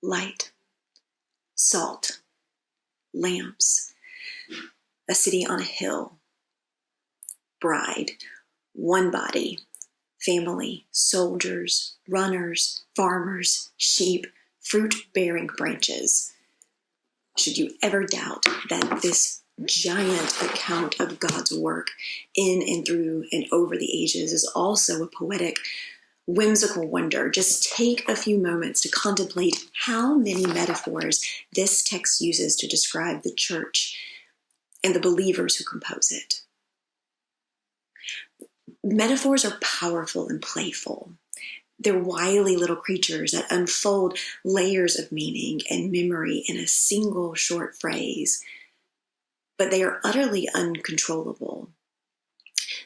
light, salt, lamps, a city on a hill, bride, one body, family, soldiers, runners, farmers, sheep, fruit-bearing branches. Should you ever doubt that this giant account of God's work in and through and over the ages is also a poetic, whimsical wonder, just take a few moments to contemplate how many metaphors this text uses to describe the church and the believers who compose it. Metaphors are powerful and playful. They're wily little creatures that unfold layers of meaning and memory in a single short phrase, but they are utterly uncontrollable.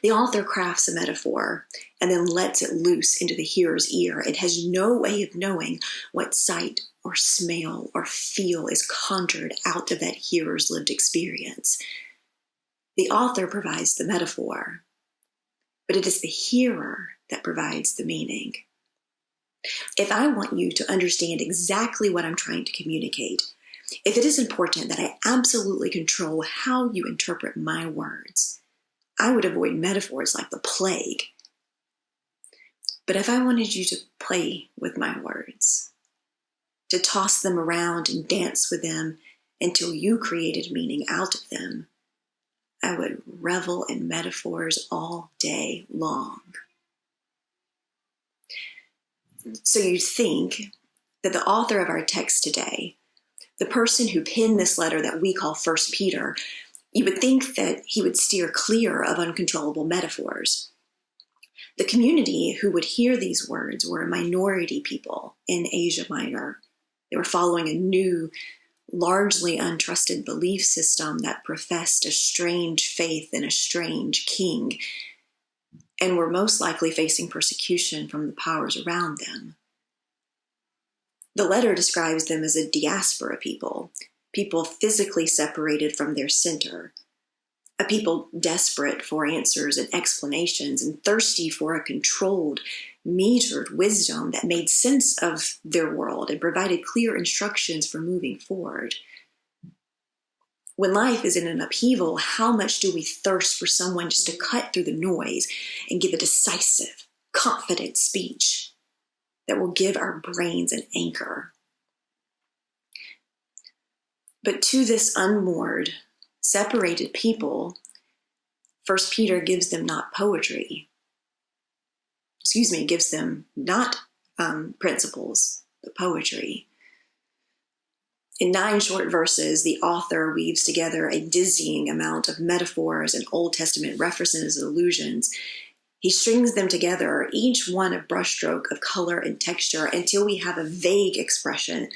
The author crafts a metaphor and then lets it loose into the hearer's ear. It has no way of knowing what sight or smell or feel is conjured out of that hearer's lived experience. The author provides the metaphor, but it is the hearer that provides the meaning. If I want you to understand exactly what I'm trying to communicate, if it is important that I absolutely control how you interpret my words, I would avoid metaphors like the plague. But if I wanted you to play with my words, to toss them around and dance with them until you created meaning out of them, I would revel in metaphors all day long. So you'd think that the author of our text today, the person who penned this letter that we call 1 Peter, you would think that he would steer clear of uncontrollable metaphors. The community who would hear these words were a minority people in Asia Minor. They were following a new, largely untrusted belief system that professed a strange faith in a strange king, and were most likely facing persecution from the powers around them. The letter describes them as a diaspora people physically separated from their center, a people desperate for answers and explanations and thirsty for a controlled, metered wisdom that made sense of their world and provided clear instructions for moving forward. When life is in an upheaval, how much do we thirst for someone just to cut through the noise and give a decisive, confident speech that will give our brains an anchor? But to this unmoored, separated people, 1 Peter gives them not poetry. Gives them not principles, but poetry. In 9 short verses, the author weaves together a dizzying amount of metaphors and Old Testament references and allusions. He strings them together, each one a brushstroke of color and texture, until we have a vague expression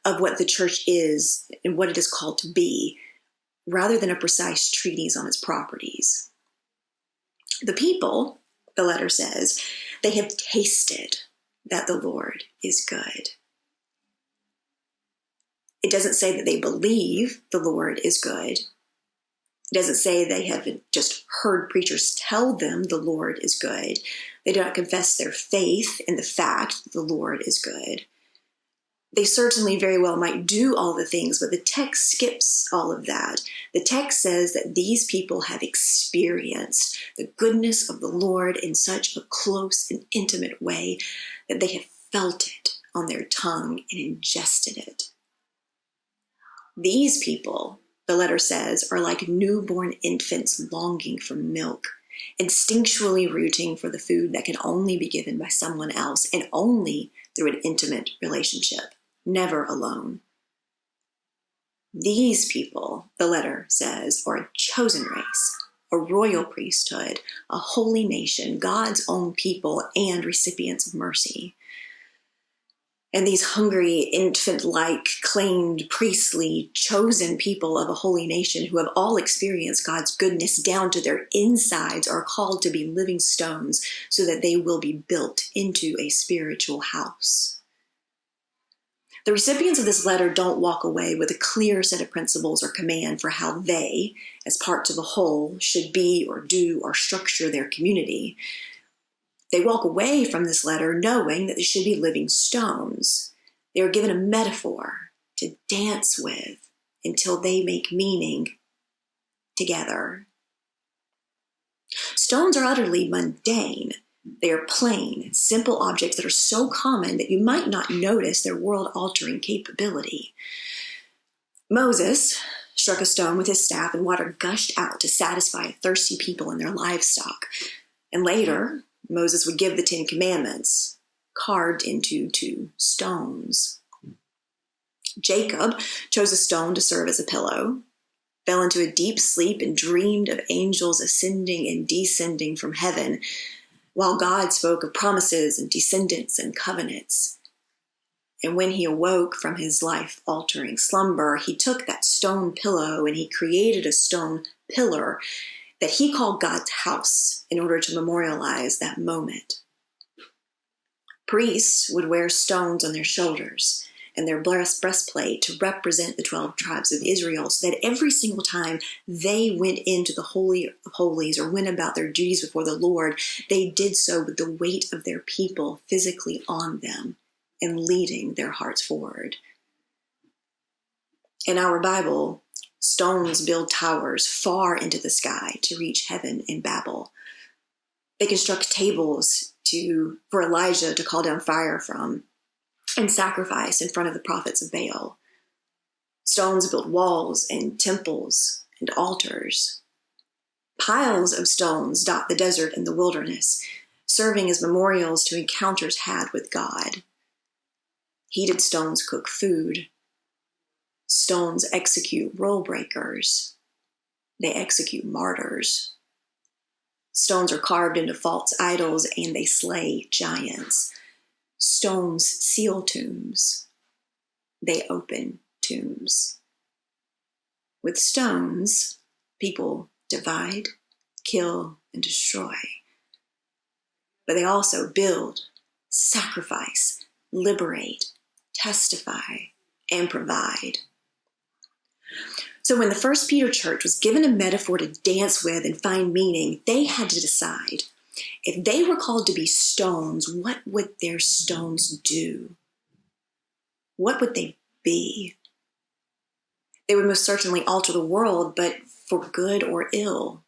of what the church is and what it is called to be, rather than a precise treatise on its properties. The people, the letter says, they have tasted that the Lord is good. It doesn't say that they believe the Lord is good. It doesn't say they have just heard preachers tell them the Lord is good. They do not confess their faith in the fact that the Lord is good. They certainly very well might do all the things, but the text skips all of that. The text says that these people have experienced the goodness of the Lord in such a close and intimate way that they have felt it on their tongue and ingested it. These people, the letter says, are like newborn infants longing for milk, instinctually rooting for the food that can only be given by someone else and only through an intimate relationship, never alone. These people, the letter says, are a chosen race, a royal priesthood, a holy nation, God's own people, and recipients of mercy. And these hungry, infant-like, claimed, priestly, chosen people of a holy nation who have all experienced God's goodness down to their insides are called to be living stones so that they will be built into a spiritual house. The recipients of this letter don't walk away with a clear set of principles or command for how they, as parts of a whole, should be or do or structure their community. They walk away from this letter knowing that they should be living stones. They are given a metaphor to dance with until they make meaning together. Stones are utterly mundane. They are plain, simple objects that are so common that you might not notice their world-altering capability. Moses struck a stone with his staff and water gushed out to satisfy thirsty people and their livestock. And later, Moses would give the 10 Commandments, carved into 2 stones. Jacob chose a stone to serve as a pillow, fell into a deep sleep and dreamed of angels ascending and descending from heaven, while God spoke of promises and descendants and covenants. And when he awoke from his life-altering slumber, he took that stone pillow and he created a stone pillar that he called God's house in order to memorialize that moment. Priests would wear stones on their shoulders and their breastplate to represent the 12 tribes of Israel, so that every single time they went into the Holy of Holies or went about their duties before the Lord, they did so with the weight of their people physically on them and leading their hearts forward. In our Bible, stones build towers far into the sky to reach heaven in Babel. They construct tables for Elijah to call down fire from, and sacrifice in front of the prophets of Baal. Stones build walls and temples and altars. Piles of stones dot the desert and the wilderness, serving as memorials to encounters had with God. Heated stones cook food. Stones execute rule breakers. They execute martyrs. Stones are carved into false idols and they slay giants. Stones seal tombs. They open tombs. With stones, people divide, kill, and destroy. But they also build, sacrifice, liberate, testify, and provide. So when the First Peter Church was given a metaphor to dance with and find meaning, they had to decide, if they were called to be stones, what would their stones do? What would they be? They would most certainly alter the world, but for good or ill.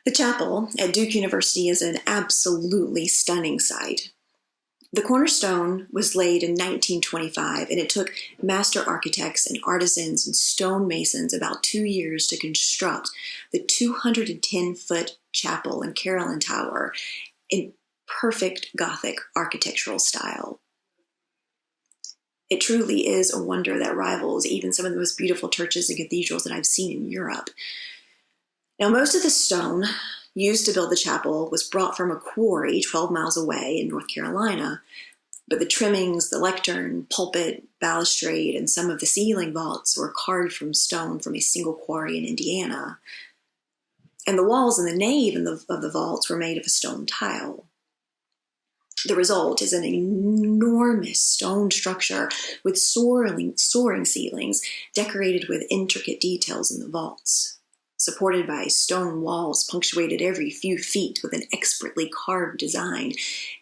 The chapel at Duke University is an absolutely stunning sight. The cornerstone was laid in 1925, and it took master architects and artisans and stonemasons about 2 years to construct the 210-foot chapel in Carillon Tower in perfect Gothic architectural style. It truly is a wonder that rivals even some of the most beautiful churches and cathedrals that I've seen in Europe. Now, most of the stone used to build the chapel was brought from a quarry 12 miles away in North Carolina, but the trimmings, the lectern, pulpit, balustrade, and some of the ceiling vaults were carved from stone from a single quarry in Indiana. And the walls and the nave of the vaults were made of a stone tile. The result is an enormous stone structure with soaring ceilings decorated with intricate details in the vaults, supported by stone walls punctuated every few feet with an expertly carved design,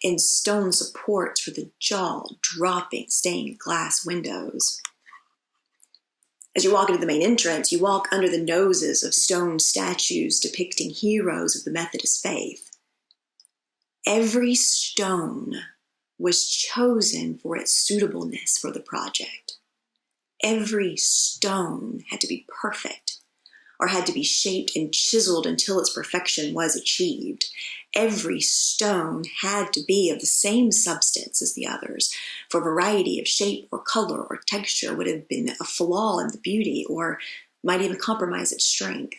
and stone supports for the jaw-dropping stained glass windows. As you walk into the main entrance, you walk under the noses of stone statues depicting heroes of the Methodist faith. Every stone was chosen for its suitableness for the project. Every stone had to be perfect, or had to be shaped and chiseled until its perfection was achieved. Every stone had to be of the same substance as the others, for variety of shape or color or texture would have been a flaw in the beauty or might even compromise its strength.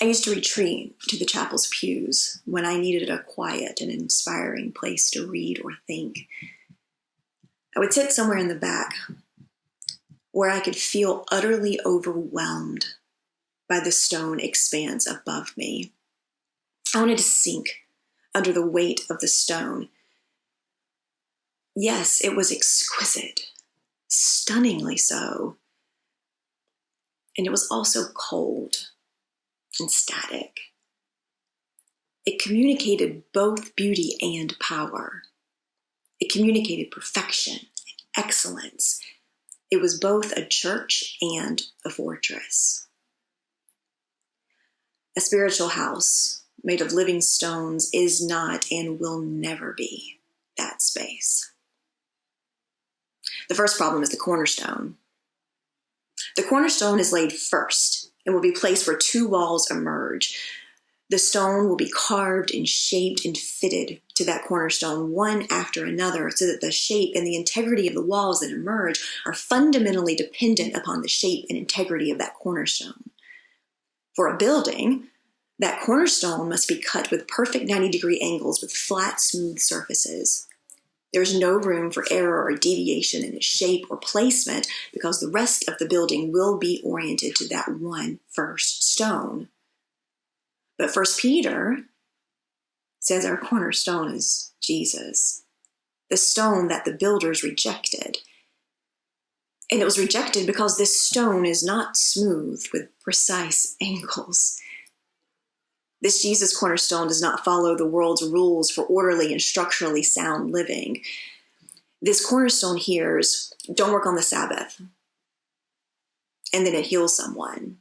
I used to retreat to the chapel's pews when I needed a quiet and inspiring place to read or think. I would sit somewhere in the back where I could feel utterly overwhelmed by the stone expanse above me. I wanted to sink under the weight of the stone. Yes, it was exquisite, stunningly so. And it was also cold and static. It communicated both beauty and power. It communicated perfection, excellence. It was both a church and a fortress. A spiritual house made of living stones is not and will never be that space. The first problem is the cornerstone. The cornerstone is laid first and will be placed where two walls emerge. The stone will be carved and shaped and fitted to that cornerstone, one after another, so that the shape and the integrity of the walls that emerge are fundamentally dependent upon the shape and integrity of that cornerstone. For a building, that cornerstone must be cut with perfect 90-degree angles with flat, smooth surfaces. There's no room for error or deviation in its shape or placement because the rest of the building will be oriented to that one first stone. But 1 Peter says our cornerstone is Jesus, the stone that the builders rejected. And it was rejected because this stone is not smooth with precise angles. This Jesus cornerstone does not follow the world's rules for orderly and structurally sound living. This cornerstone hears, don't work on the Sabbath, and then it heals someone.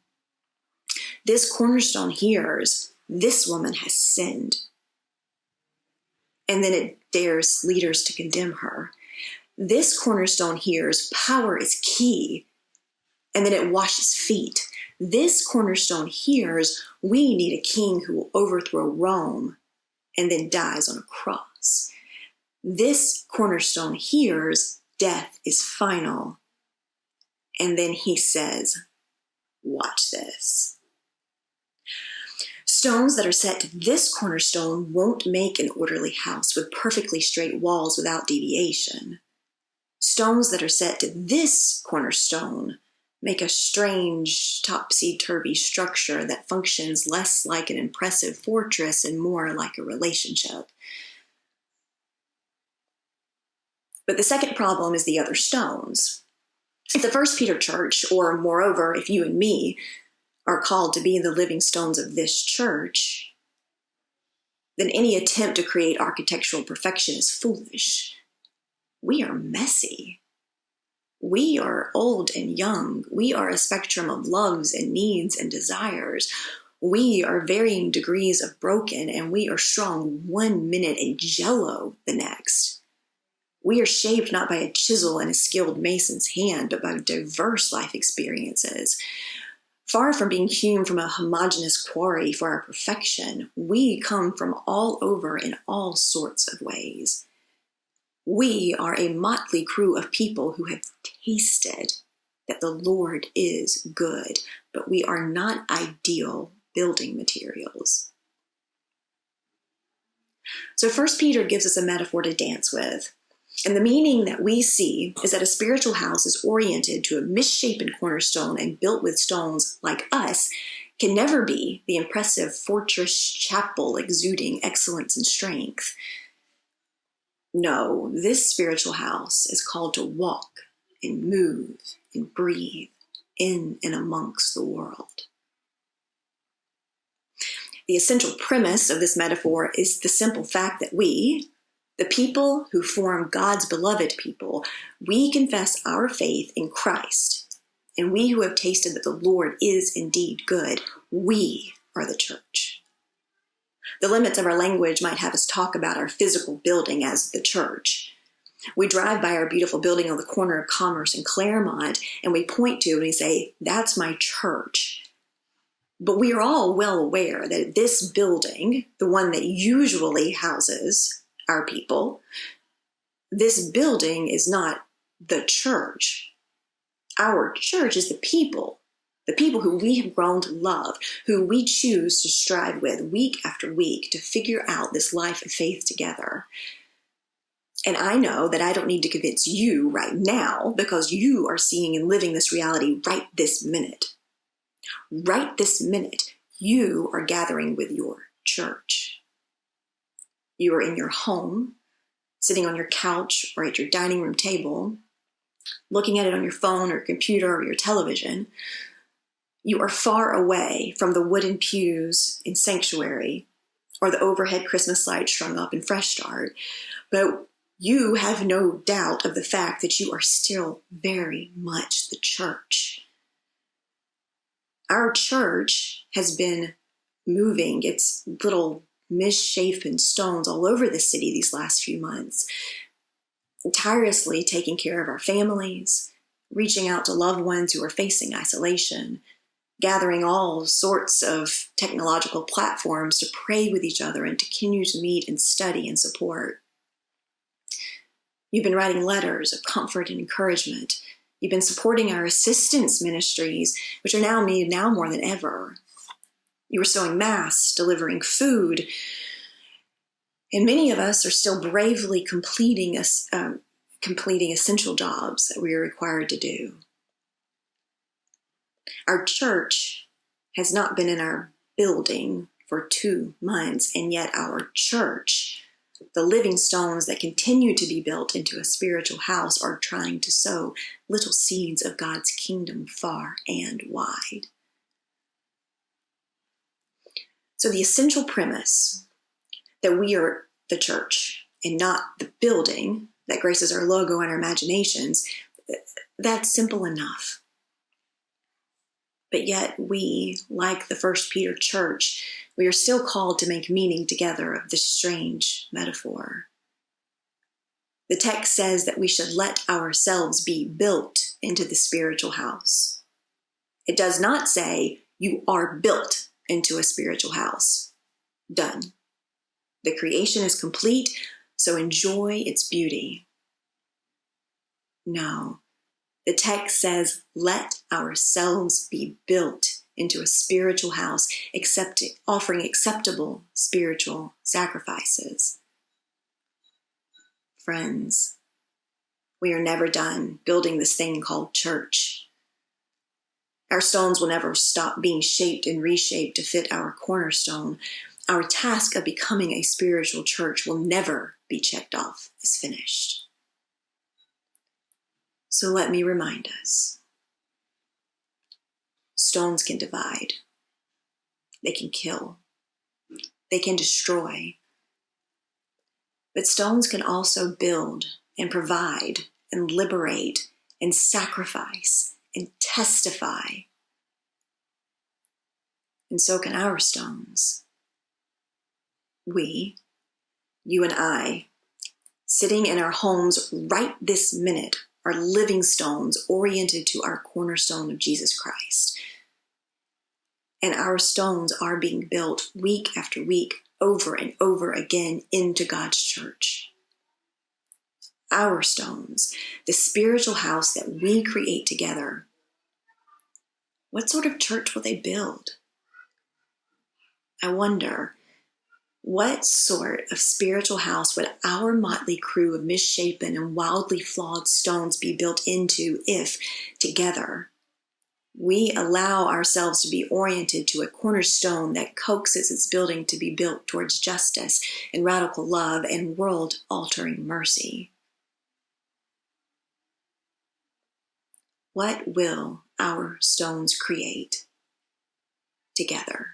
This cornerstone hears, this woman has sinned, and then it dares leaders to condemn her. This cornerstone hears, power is key, and then it washes feet. This cornerstone hears, we need a king who will overthrow Rome and then dies on a cross. This cornerstone hears, death is final. And then he says, watch this. Stones that are set to this cornerstone won't make an orderly house with perfectly straight walls without deviation. Stones that are set to this cornerstone make a strange, topsy-turvy structure that functions less like an impressive fortress and more like a relationship. But the second problem is the other stones. If the First Peter church, or moreover, if you and me are called to be the living stones of this church, then any attempt to create architectural perfection is foolish. We are messy. We are old and young. We are a spectrum of loves and needs and desires. We are varying degrees of broken, and we are strong 1 minute and jello the next. We are shaped not by a chisel and a skilled mason's hand, but by diverse life experiences. Far from being hewn from a homogeneous quarry for our perfection, we come from all over in all sorts of ways. We are a motley crew of people who have tasted that the Lord is good, but we are not ideal building materials. So 1 Peter gives us a metaphor to dance with. And the meaning that we see is that a spiritual house is oriented to a misshapen cornerstone and built with stones like us can never be the impressive fortress chapel exuding excellence and strength. No, this spiritual house is called to walk and move and breathe in and amongst the world. The essential premise of this metaphor is the simple fact that we, the people who form God's beloved people, we confess our faith in Christ, and we who have tasted that the Lord is indeed good, we are the church. The limits of our language might have us talk about our physical building as the church. We drive by our beautiful building on the corner of Commerce and Claremont, and we point to it and we say, that's my church. But we are all well aware that this building, the one that usually houses our people, this building is not the church. Our church is the people who we have grown to love, who we choose to strive with week after week to figure out this life of faith together. And I know that I don't need to convince you right now because you are seeing and living this reality right this minute. Right this minute, you are gathering with your church. You are in your home, sitting on your couch or at your dining room table, looking at it on your phone or computer or your television. You are far away from the wooden pews in sanctuary or the overhead Christmas lights strung up in Fresh Start, but you have no doubt of the fact that you are still very much the church. Our church has been moving its little misshapen stones all over the city these last few months, tirelessly taking care of our families, reaching out to loved ones who are facing isolation, gathering all sorts of technological platforms to pray with each other and to continue to meet and study and support. You've been writing letters of comfort and encouragement. You've been supporting our assistance ministries, which are now needed now more than ever. You were sewing masks, delivering food, and many of us are still bravely completing essential jobs that we are required to do. Our church has not been in our building for 2 months, and yet our church, the living stones that continue to be built into a spiritual house, are trying to sow little seeds of God's kingdom far and wide. So the essential premise that we are the church and not the building that graces our logo and our imaginations, that's simple enough. But yet we, like the First Peter church, we are still called to make meaning together of this strange metaphor. The text says that we should let ourselves be built into the spiritual house. It does not say you are built into a spiritual house. Done. The creation is complete, so enjoy its beauty. No. The text says, let ourselves be built into a spiritual house, offering acceptable spiritual sacrifices. Friends, we are never done building this thing called church. Our stones will never stop being shaped and reshaped to fit our cornerstone. Our task of becoming a spiritual church will never be checked off as finished. So let me remind us, stones can divide, they can kill, they can destroy, but stones can also build and provide and liberate and sacrifice and testify. And so can our stones. We, you and I, sitting in our homes right this minute, are living stones oriented to our cornerstone of Jesus Christ. And our stones are being built week after week, over and over again into God's church. Our stones, the spiritual house that we create together. What sort of church will they build? I wonder, what sort of spiritual house would our motley crew of misshapen and wildly flawed stones be built into if, together, we allow ourselves to be oriented to a cornerstone that coaxes its building to be built towards justice and radical love and world-altering mercy? What will our stones create together?